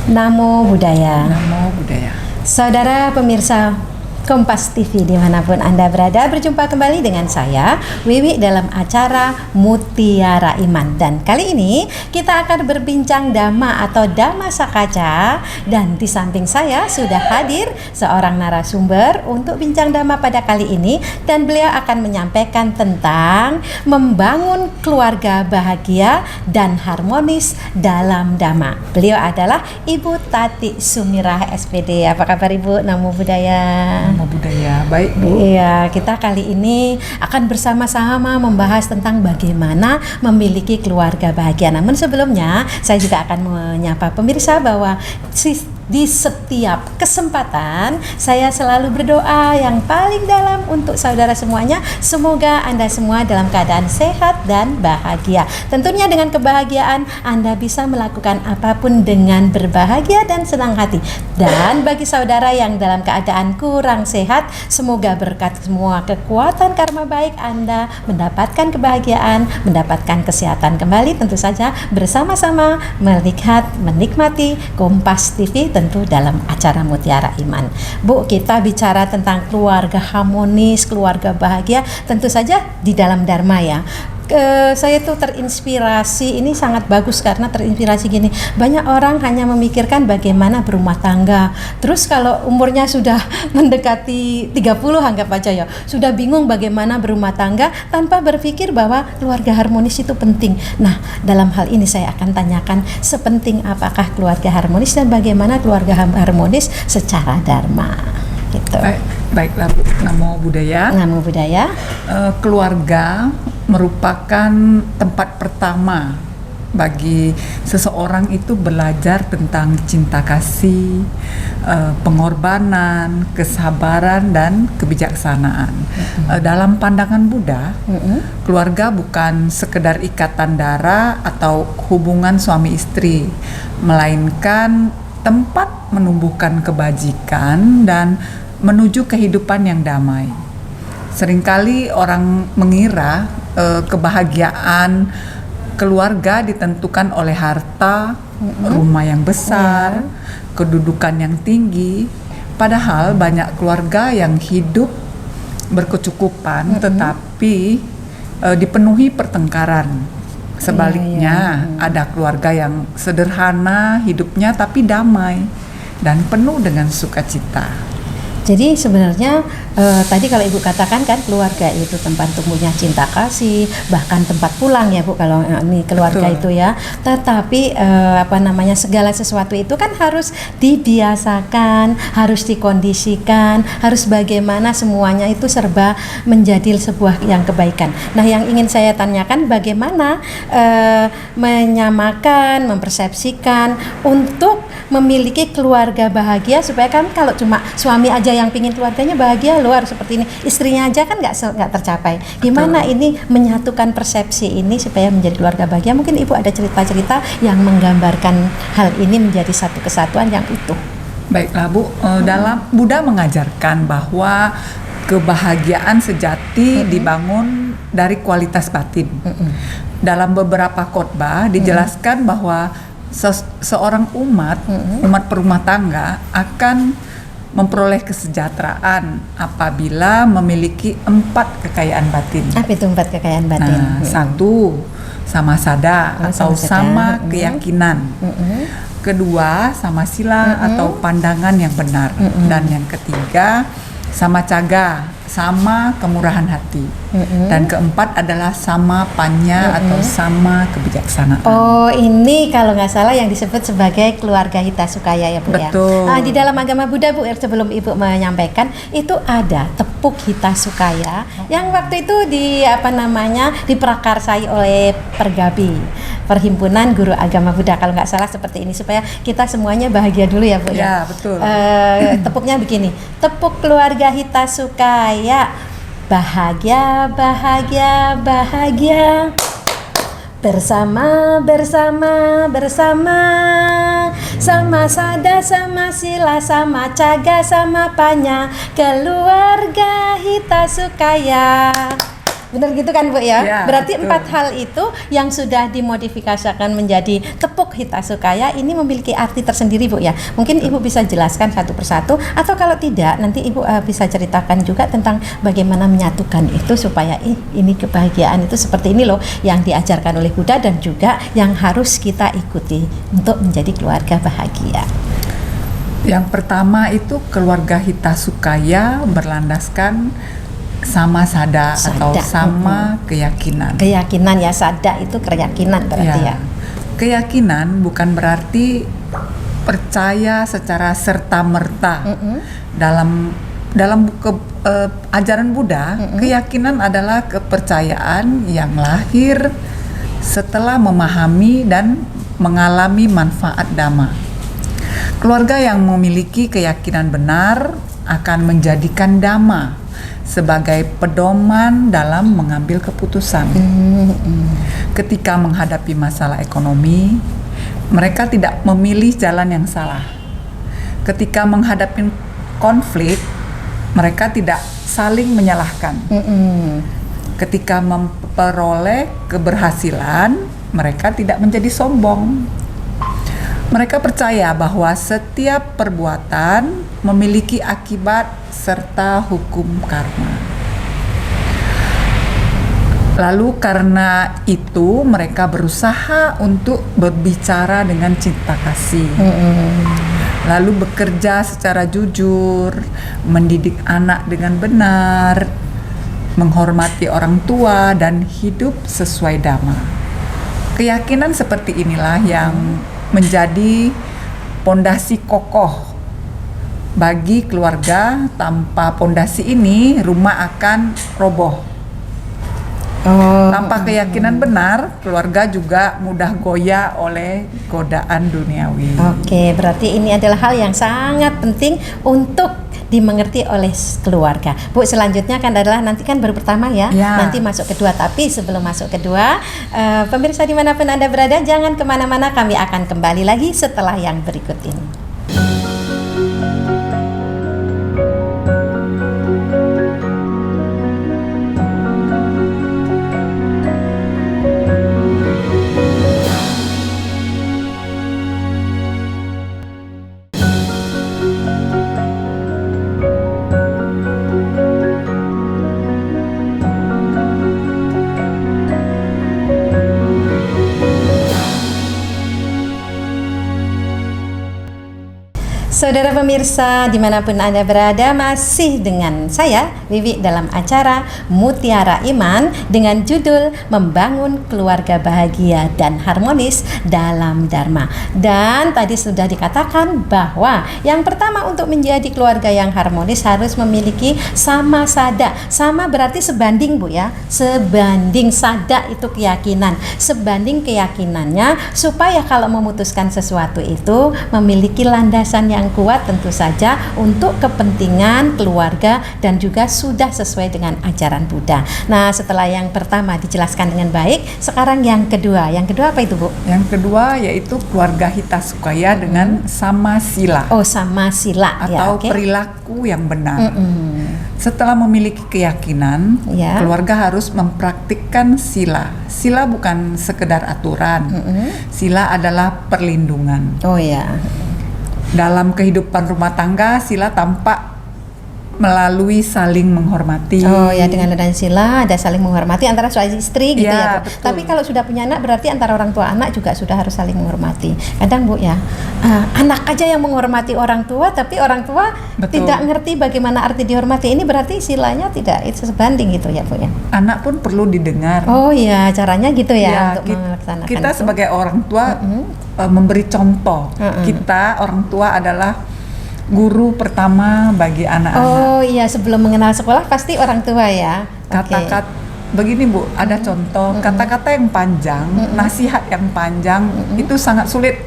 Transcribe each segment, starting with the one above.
Namo Buddhaya. Namo Buddhaya. Saudara pemirsa Kompas TV dimanapun Anda berada, berjumpa kembali dengan saya Wiwi dalam acara Mutiara Iman. Dan kali ini kita akan berbincang Dhamma atau Dhamma Sakaca. Dan di samping saya sudah hadir seorang narasumber untuk bincang Dhamma pada kali ini. Dan beliau akan menyampaikan tentang membangun keluarga bahagia dan harmonis dalam Dhamma. Beliau adalah Ibu Tati Sumirah SPD. Apa kabar Ibu? Namo Buddhaya. Namo Buddhaya. Baik, Bu. Iya, kita kali ini akan bersama-sama membahas tentang bagaimana memiliki keluarga bahagia. Namun sebelumnya, saya juga akan menyapa pemirsa bahwa di setiap kesempatan saya selalu berdoa yang paling dalam untuk saudara semuanya. Semoga Anda semua dalam keadaan sehat dan bahagia. Tentunya dengan kebahagiaan Anda bisa melakukan apapun dengan berbahagia dan senang hati. Dan bagi saudara yang dalam keadaan kurang sehat, semoga berkat semua kekuatan karma baik Anda mendapatkan kebahagiaan, mendapatkan kesehatan kembali, tentu saja bersama-sama melihat, menikmati Kompas TV tentu dalam acara Mutiara Iman. Bu, kita bicara tentang keluarga harmonis, keluarga bahagia, tentu saja di dalam Dharma ya. Saya tuh terinspirasi, ini sangat bagus karena terinspirasi gini, banyak orang hanya memikirkan bagaimana berumah tangga, terus kalau umurnya sudah mendekati 30 anggap aja ya, sudah bingung bagaimana berumah tangga tanpa berpikir bahwa keluarga harmonis itu penting. Nah, dalam hal ini saya akan tanyakan sepenting apakah keluarga harmonis dan bagaimana keluarga harmonis secara Dharma gitu. Baiklah, Bu. Namo Buddhaya. Namo Buddhaya. Keluarga merupakan tempat pertama bagi seseorang itu belajar tentang cinta kasih, pengorbanan, kesabaran, dan kebijaksanaan. Dalam pandangan Buddha, keluarga bukan sekedar ikatan darah atau hubungan suami istri, melainkan tempat menumbuhkan kebajikan dan menuju kehidupan yang damai. Seringkali orang mengira kebahagiaan keluarga ditentukan oleh harta, rumah yang besar, kedudukan yang tinggi. Padahal banyak keluarga yang hidup berkecukupan tetapi dipenuhi pertengkaran. Sebaliknya, ada keluarga yang sederhana hidupnya tapi damai dan penuh dengan sukacita. Jadi sebenarnya tadi kalau Ibu katakan kan keluarga itu tempat tumbuhnya cinta kasih, bahkan tempat pulang ya Bu kalau ini keluarga. Betul. Itu ya. Tetapi segala sesuatu itu kan harus dibiasakan, harus dikondisikan, harus bagaimana semuanya itu serba menjadi sebuah yang kebaikan. Nah, yang ingin saya tanyakan bagaimana menyamakan, mempersepsikan untuk memiliki keluarga bahagia supaya kan kalau cuma suami aja yang pingin keluarganya bahagia luar seperti ini, istrinya aja kan nggak tercapai. Gimana ini menyatukan persepsi ini supaya menjadi keluarga bahagia? Mungkin Ibu ada cerita-cerita yang menggambarkan hal ini menjadi satu kesatuan yang utuh. Baiklah, Bu. Dalam Buddha mengajarkan bahwa kebahagiaan sejati dibangun dari kualitas batin. Dalam beberapa khotbah dijelaskan bahwa seorang umat berumah tangga akan memperoleh kesejahteraan apabila memiliki 4 kekayaan batin. Apa itu 4 kekayaan batin? Satu, sama sada atau sama keyakinan. Kedua, sama sila atau pandangan yang benar. Dan yang ketiga, sama caga, sama kemurahan hati. Dan keempat adalah sama panya atau sama kebijaksanaan. Oh, ini kalau nggak salah yang disebut sebagai keluarga Hitasukaya ya Bu. Betul. Ya. Di dalam agama Buddha Bu, sebelum Ibu menyampaikan itu ada tepuk Hitasukaya yang waktu itu diprakarsai oleh Pergabi, Perhimpunan Guru Agama Buddha kalau nggak salah seperti ini, supaya kita semuanya bahagia dulu ya Bu ya. Ya, betul. Tepuknya begini, tepuk keluarga Hitasukaya. Bahagia, bahagia, bahagia. Bersama, bersama, bersama. Sama sada, sama sila, sama caga, sama panya. Keluarga Hitasukaya. Benar gitu kan Bu ya? Ya, Berarti betul. 4 hal itu yang sudah dimodifikasikan menjadi tepuk Hitasukaya ini memiliki arti tersendiri Bu ya. Mungkin Ibu bisa jelaskan satu persatu, atau kalau tidak nanti Ibu bisa ceritakan juga tentang bagaimana menyatukan itu supaya ini kebahagiaan itu seperti ini loh yang diajarkan oleh Buddha dan juga yang harus kita ikuti untuk menjadi keluarga bahagia. Yang pertama itu keluarga Hitasukaya berlandaskan sama sada atau Sada. sama keyakinan. Keyakinan ya, sada itu keyakinan berarti ya. Keyakinan bukan berarti percaya secara serta-merta. Dalam ajaran Buddha, keyakinan adalah kepercayaan yang lahir setelah memahami dan mengalami manfaat dhamma. Keluarga yang memiliki keyakinan benar akan menjadikan dhamma sebagai pedoman dalam mengambil keputusan. Ketika menghadapi masalah ekonomi, mereka tidak memilih jalan yang salah. Ketika menghadapi konflik, mereka tidak saling menyalahkan. Ketika memperoleh keberhasilan, mereka tidak menjadi sombong. Mereka percaya bahwa setiap perbuatan memiliki akibat serta hukum karma. Lalu karena itu mereka berusaha untuk berbicara dengan cinta kasih. Lalu bekerja secara jujur, mendidik anak dengan benar, menghormati orang tua dan hidup sesuai dhamma. Keyakinan seperti inilah yang menjadi pondasi kokoh bagi keluarga. Tanpa pondasi ini, rumah akan roboh. Tanpa keyakinan benar, keluarga juga mudah goyah oleh godaan duniawi. Oke, berarti ini adalah hal yang sangat penting untuk dimengerti oleh keluarga. Bu, selanjutnya kan adalah nanti kan baru pertama ya, nanti masuk kedua. Tapi sebelum masuk kedua, pemirsa dimanapun Anda berada, jangan kemana-mana, kami akan kembali lagi setelah yang berikut ini. Saudara pemirsa dimanapun Anda berada, masih dengan saya Wiwi dalam acara Mutiara Iman dengan judul Membangun Keluarga Bahagia dan Harmonis dalam Dharma. Dan tadi sudah dikatakan bahwa yang pertama untuk menjadi keluarga yang harmonis harus memiliki sama sada. Sama berarti sebanding Bu ya, sebanding. Sada itu keyakinan, sebanding keyakinannya, supaya kalau memutuskan sesuatu itu memiliki landasan yang kuat tentu saja untuk kepentingan keluarga dan juga sudah sesuai dengan ajaran Buddha. Nah, setelah yang pertama dijelaskan dengan baik, sekarang yang kedua. Yang kedua apa itu, Bu? Yang kedua yaitu keluarga Hitasukaya dengan sama sila. Oh, sama sila atau ya, perilaku yang benar. Setelah memiliki keyakinan, keluarga harus mempraktikkan sila. Sila bukan sekedar aturan. Sila adalah perlindungan. Oh ya. Dalam kehidupan rumah tangga, sila tampak melalui saling menghormati. Oh ya, dengan adanya sila ada saling menghormati antara suami istri gitu ya, Bu. Betul. Tapi kalau sudah punya anak berarti antara orang tua anak juga sudah harus saling menghormati. Kadang Bu ya, anak aja yang menghormati orang tua, tapi orang tua tidak ngerti bagaimana arti dihormati. Ini berarti silanya tidak sebanding gitu ya, Bu ya. Anak pun perlu didengar. Oh ya, caranya gitu ya, untuk melaksanakan kita itu. Sebagai orang tua memberi contoh. Kita orang tua adalah guru pertama bagi anak-anak. Oh iya, sebelum mengenal sekolah pasti orang tua ya. Kata-kata begini Bu, ada contoh kata-kata yang panjang, nasihat yang panjang itu sangat sulit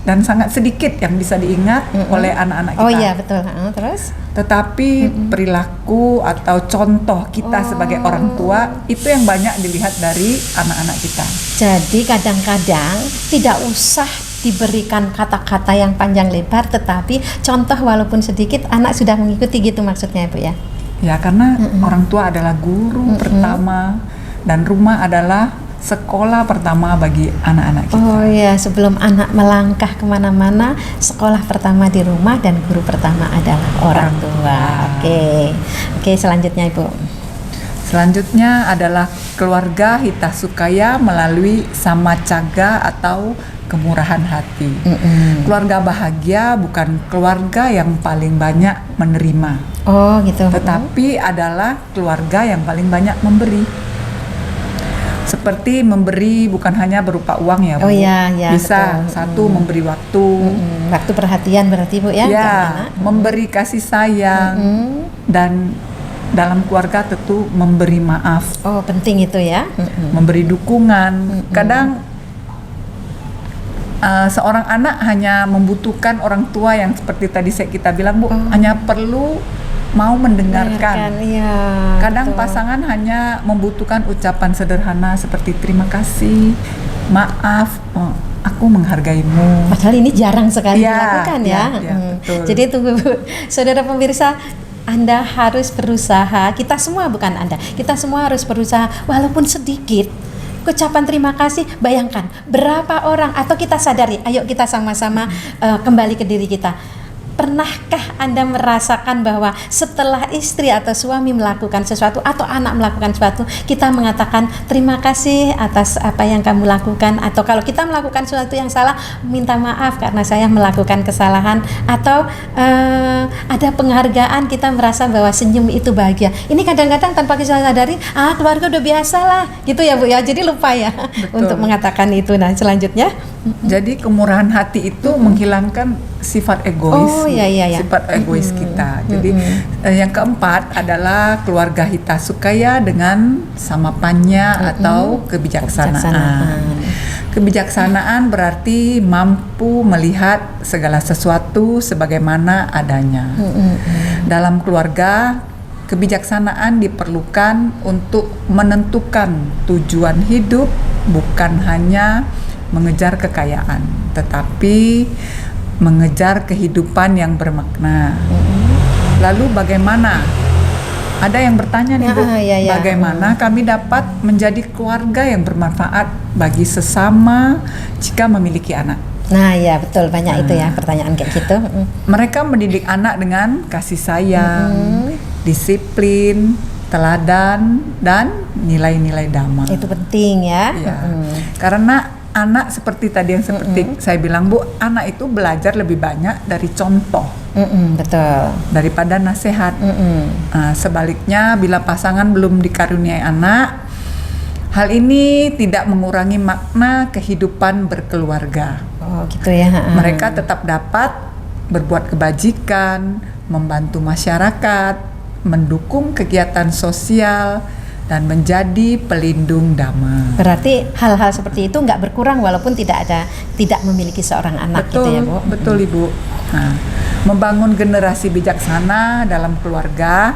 dan sangat sedikit yang bisa diingat oleh anak-anak kita. Oh iya, betul. Terus? Tetapi perilaku atau contoh kita sebagai orang tua itu yang banyak dilihat dari anak-anak kita. Jadi kadang-kadang tidak usah diberikan kata-kata yang panjang lebar, tetapi contoh walaupun sedikit anak sudah mengikuti gitu maksudnya Bu ya. Ya, karena orang tua adalah guru pertama dan rumah adalah sekolah pertama bagi anak-anak kita. Oh ya, sebelum anak melangkah kemana-mana, sekolah pertama di rumah dan guru pertama adalah orang tua. Oke, selanjutnya Ibu. Selanjutnya adalah keluarga Hitasukaya melalui samacaga atau kemurahan hati. Keluarga bahagia bukan keluarga yang paling banyak menerima. Oh gitu. Tetapi adalah keluarga yang paling banyak memberi. Seperti memberi bukan hanya berupa uang ya Bu. Oh iya, bisa betul. satu memberi waktu. Waktu perhatian berarti Bu ya. Ya, memberi kasih sayang dan dalam keluarga tentu memberi maaf. Oh penting itu ya. Memberi dukungan. Kadang seorang anak hanya membutuhkan orang tua yang seperti tadi kita bilang Bu, hanya perlu mau mendengarkan. Iya, Kadang betul. pasangan hanya membutuhkan ucapan sederhana seperti terima kasih, maaf, aku menghargaimu. Padahal ini jarang sekali Ya, dilakukan ya. ya, betul. Jadi tunggu Bu, saudara pemirsa, Anda harus berusaha. Kita semua bukan Anda, kita semua harus berusaha walaupun sedikit. Ucapan terima kasih, bayangkan berapa orang atau kita sadari. Ayo kita sama-sama kembali ke diri kita. Pernahkah Anda merasakan bahwa setelah istri atau suami melakukan sesuatu atau anak melakukan sesuatu, kita mengatakan terima kasih atas apa yang kamu lakukan, atau kalau kita melakukan sesuatu yang salah, minta maaf karena saya melakukan kesalahan, atau ada penghargaan, kita merasa bahwa senyum itu bahagia. Ini kadang-kadang tanpa kita sadari, keluarga udah biasa lah gitu ya Bu ya, jadi lupa ya untuk mengatakan itu. Nah selanjutnya, jadi kemurahan hati itu menghilangkan sifat egois. Oh, iya. Sifat egois kita. Jadi yang keempat adalah keluarga Hitasukaya dengan samapannya atau kebijaksanaan. Kebijaksanaan berarti mampu melihat segala sesuatu sebagaimana adanya. Dalam keluarga, kebijaksanaan diperlukan untuk menentukan tujuan hidup, bukan hanya mengejar kekayaan, tetapi mengejar kehidupan yang bermakna. Lalu bagaimana? Ada yang bertanya nih Bu, bagaimana kami dapat menjadi keluarga yang bermanfaat bagi sesama jika memiliki anak? Nah ya betul, banyak itu ya pertanyaan kayak gitu. Mereka mendidik anak dengan kasih sayang, disiplin, teladan, dan nilai-nilai damai. Itu penting ya. Karena anak seperti tadi yang seperti saya bilang Bu, anak itu belajar lebih banyak dari contoh, betul, daripada nasihat. Sebaliknya bila pasangan belum dikaruniai anak, hal ini tidak mengurangi makna kehidupan berkeluarga. Oh gitu ya. Mereka tetap dapat berbuat kebajikan, membantu masyarakat, mendukung kegiatan sosial, dan menjadi pelindung damai. Berarti hal-hal seperti itu nggak berkurang walaupun tidak memiliki seorang anak. Betul, gitu ya Bu. Betul Ibu. Nah, membangun generasi bijaksana dalam keluarga,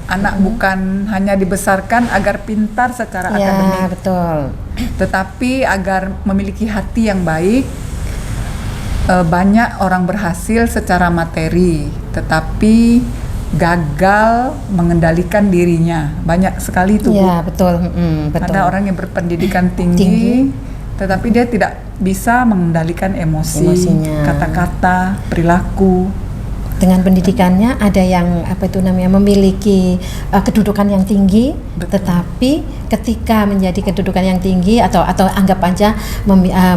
anak bukan hanya dibesarkan agar pintar secara akademik, betul, tetapi agar memiliki hati yang baik. Banyak orang berhasil secara materi, tetapi gagal mengendalikan dirinya. Banyak sekali itu Bu. Ya betul, betul. Ada orang yang berpendidikan tinggi, tetapi dia tidak bisa mengendalikan emosinya, kata-kata, perilaku. Dengan pendidikannya ada yang memiliki kedudukan yang tinggi, tetapi ketika menjadi kedudukan yang tinggi atau anggap aja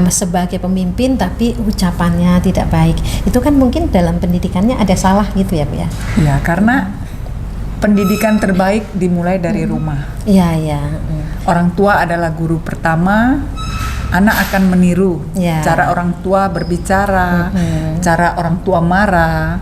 sebagai pemimpin tapi ucapannya tidak baik, itu kan mungkin dalam pendidikannya ada salah gitu ya Bu ya. Ya, karena pendidikan terbaik dimulai dari rumah. Iya. Orang tua adalah guru pertama. Anak akan meniru cara orang tua berbicara, cara orang tua marah,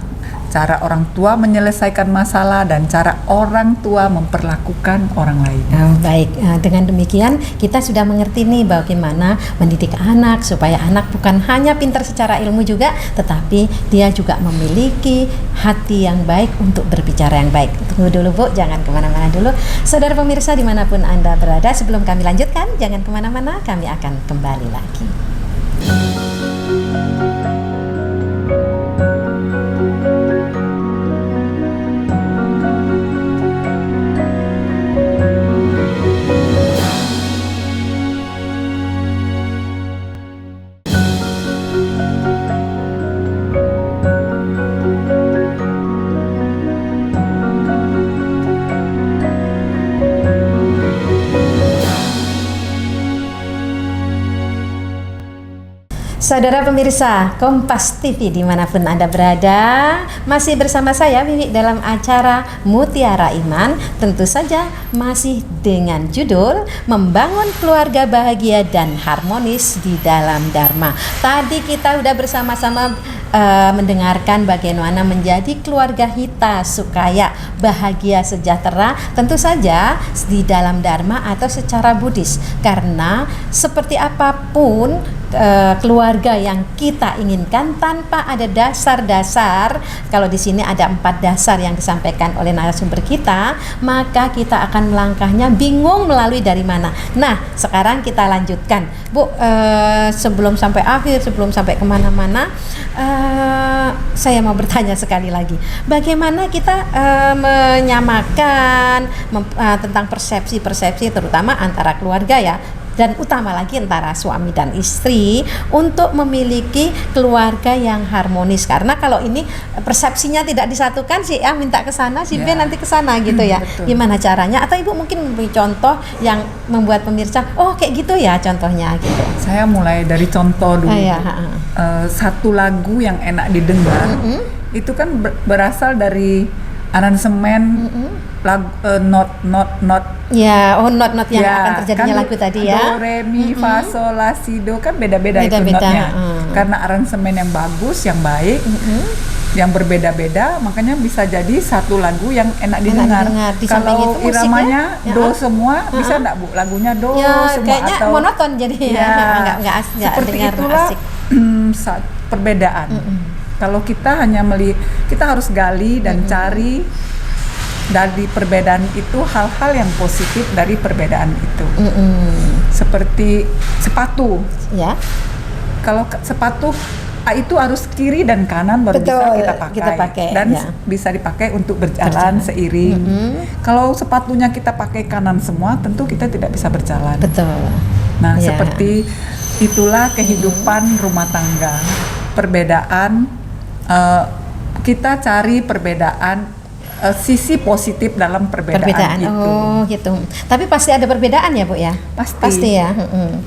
cara orang tua menyelesaikan masalah, dan cara orang tua memperlakukan orang lain. Baik, dengan demikian kita sudah mengerti nih bagaimana mendidik anak supaya anak bukan hanya pintar secara ilmu juga, tetapi dia juga memiliki hati yang baik untuk berbicara yang baik. Tunggu dulu Bu, jangan kemana-mana dulu. Saudara pemirsa dimanapun Anda berada, sebelum kami lanjutkan, jangan kemana-mana, kami akan kembali lagi. Saudara pemirsa Kompas TV dimanapun Anda berada, masih bersama saya Wiwi dalam acara Mutiara Iman. Tentu saja masih dengan judul Membangun Keluarga Bahagia dan Harmonis di dalam Dharma. Tadi kita udah bersama-sama mendengarkan bagaimana menjadi keluarga Hita Sukaya, bahagia sejahtera, tentu saja di dalam Dharma atau secara Buddhis. Karena seperti apapun keluarga yang kita inginkan, tanpa ada dasar-dasar, kalau di sini ada 4 dasar yang disampaikan oleh narasumber kita, maka kita akan melangkahnya bingung melalui dari mana. Nah, sekarang kita lanjutkan, Bu. Sebelum sampai akhir, sebelum sampai kemana-mana, saya mau bertanya sekali lagi, bagaimana kita menyamakan tentang persepsi-persepsi terutama antara keluarga ya, dan utama lagi antara suami dan istri untuk memiliki keluarga yang harmonis. Karena kalau ini persepsinya tidak disatukan, si A minta ke sana, si B nanti ke sana gitu ya. Betul. Gimana caranya? Atau Ibu mungkin memberi contoh yang membuat pemirsa, oh kayak gitu ya contohnya gitu. Saya mulai dari contoh dulu. Satu lagu yang enak didengar itu kan berasal dari aransemen not ya, not yang akan terjadinya kan, lagu tadi ya. Do, re, mi, fa, sol, la, si, do kan beda-beda itu notnya. Karena aransemen yang bagus, yang baik, yang berbeda-beda, makanya bisa jadi satu lagu yang enak didengar. Kalau iramanya do semua, bisa enggak Bu? Lagunya do ya, semua kayaknya atau monoton jadi nggak seperti itulah perbedaan. Kalau kita hanya kita harus gali dan cari dari perbedaan itu hal-hal yang positif dari perbedaan itu. Seperti sepatu. Ya. Kalau sepatu itu harus kiri dan kanan baru bisa kita pakai dan bisa dipakai untuk berjalan seiring. Kalau sepatunya kita pakai kanan semua, tentu kita tidak bisa berjalan. Betul. Nah, seperti itulah kehidupan rumah tangga. Perbedaan, kita cari perbedaan, sisi positif dalam perbedaan itu. Oh gitu. Tapi pasti ada perbedaan ya Bu ya? Pasti ya.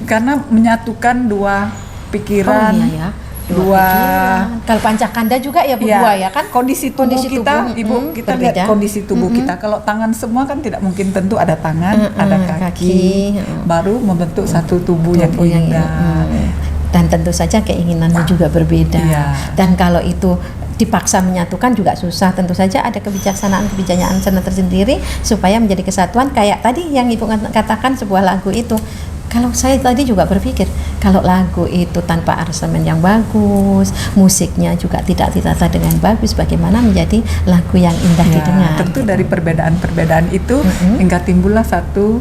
Karena menyatukan dua pikiran. Oh iya ya. Dua pikiran. Kalau pancakanda juga ya Bu, dua ya kan? Kondisi tubuh kita, Ibu, kita lihat kondisi tubuh kita. Kalau tangan semua kan tidak mungkin, tentu ada tangan, ada kaki, baru membentuk satu tubuh yang indah. Dan tentu saja keinginannya juga berbeda. Dan kalau itu dipaksa menyatukan juga susah. Tentu saja ada kebijaksanaan tersendiri supaya menjadi kesatuan. Kayak tadi yang Ibu katakan sebuah lagu itu. Kalau saya tadi juga berpikir, kalau lagu itu tanpa aransemen yang bagus, musiknya juga tidak ditata dengan bagus, bagaimana menjadi lagu yang indah didengar? Tentu dari perbedaan-perbedaan itu hingga timbullah satu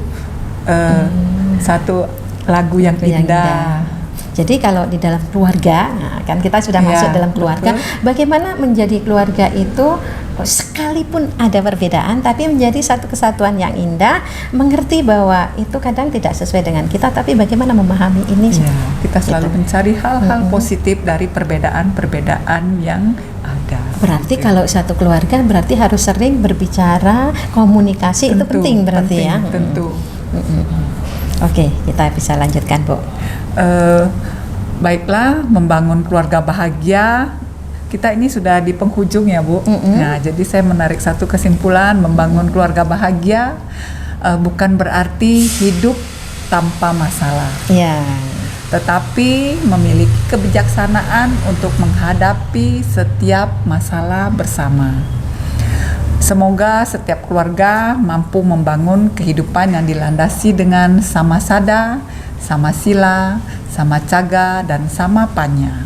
lagu yang indah. Jadi kalau di dalam keluarga, nah kan kita sudah masuk dalam keluarga, bagaimana menjadi keluarga itu sekalipun ada perbedaan tapi menjadi satu kesatuan yang indah, mengerti bahwa itu kadang tidak sesuai dengan kita, tapi bagaimana memahami ini. Kita selalu mencari hal-hal positif dari perbedaan-perbedaan yang ada. Berarti kalau satu keluarga berarti harus sering berbicara, komunikasi, itu penting berarti ya. Tentu. Oke, kita bisa lanjutkan Bu. Baiklah, membangun keluarga bahagia. Kita ini sudah di penghujung ya Bu. Nah, jadi saya menarik satu kesimpulan, membangun keluarga bahagia bukan berarti hidup tanpa masalah. Tetapi memiliki kebijaksanaan untuk menghadapi setiap masalah bersama. Semoga setiap keluarga mampu membangun kehidupan yang dilandasi dengan sama sada, sama sila, sama caga, dan sama panya.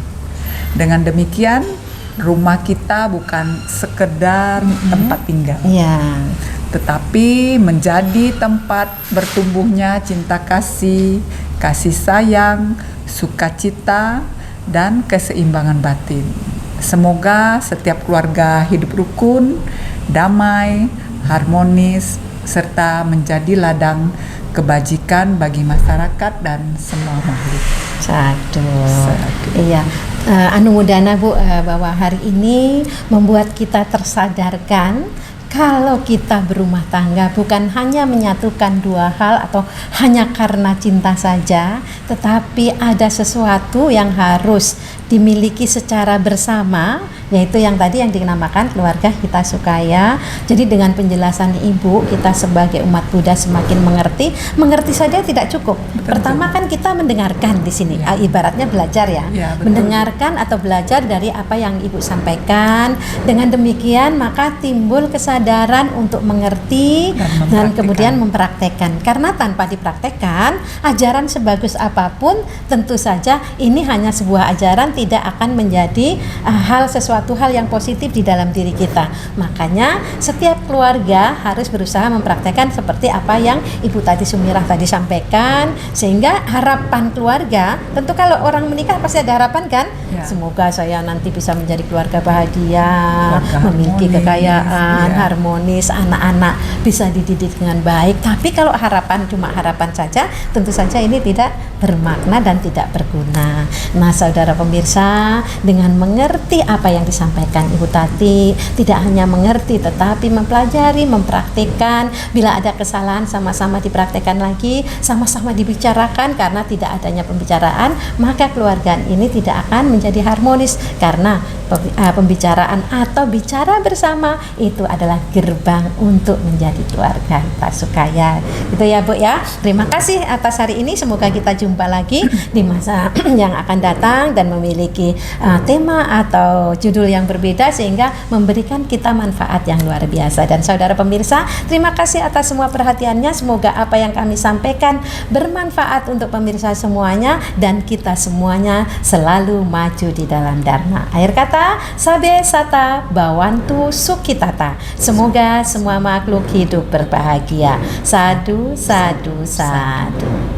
Dengan demikian, rumah kita bukan sekedar tempat tinggal, tetapi menjadi tempat bertumbuhnya cinta kasih, kasih sayang, sukacita, dan keseimbangan batin. Semoga setiap keluarga hidup rukun, damai, harmonis, serta menjadi ladang kebajikan bagi masyarakat dan semua makhluk. Satu. Iya. Anumodana Bu, bahwa hari ini membuat kita tersadarkan kalau kita berumah tangga bukan hanya menyatukan dua hal atau hanya karena cinta saja, tetapi ada sesuatu yang harus dimiliki secara bersama, yaitu yang tadi yang dinamakan keluarga Hitasukaya. Jadi dengan penjelasan Ibu, kita sebagai umat Buddha semakin mengerti saja tidak cukup. Pertama kan kita mendengarkan di sini, ibaratnya belajar ya, mendengarkan atau belajar dari apa yang Ibu sampaikan. Dengan demikian maka timbul kesadaran untuk mengerti dan kemudian mempraktekkan. Karena tanpa dipraktekkan, ajaran sebagus apapun tentu saja ini hanya sebuah ajaran, tidak akan menjadi sesuatu hal yang positif di dalam diri kita. Makanya setiap keluarga harus berusaha mempraktekkan seperti apa yang Ibu tadi Sumirah tadi sampaikan, sehingga harapan keluarga, tentu kalau orang menikah pasti ada harapan kan, semoga saya nanti bisa menjadi keluarga bahagia, memiliki kekayaan, harmonis, anak-anak bisa dididik dengan baik. Tapi kalau harapan cuma harapan saja, tentu saja ini tidak bermakna dan tidak berguna. Nah, saudara pemirsa, dengan mengerti apa yang disampaikan Ibu tadi, tidak hanya mengerti tetapi mempelajari, mempraktikkan. Bila ada kesalahan sama-sama dipraktikkan lagi, sama-sama dibicarakan. Karena tidak adanya pembicaraan, maka keluarga ini tidak akan menjadi harmonis, karena pembicaraan atau bicara bersama itu adalah gerbang untuk menjadi keluarga Hitasukaya. Gitu ya Bu ya. Terima kasih atas hari ini, semoga kita jumpa lagi di masa yang akan datang dan memiliki tema atau judul yang berbeda sehingga memberikan kita manfaat yang luar biasa. Dan saudara pemirsa, terima kasih atas semua perhatiannya. Semoga apa yang kami sampaikan bermanfaat untuk pemirsa semuanya dan kita semuanya selalu maju di dalam Dharma. Akhir kata, Sabe Sata Bawantu Sukitata. Semoga semua makhluk hidup berbahagia. Sadu, sadu, sadu.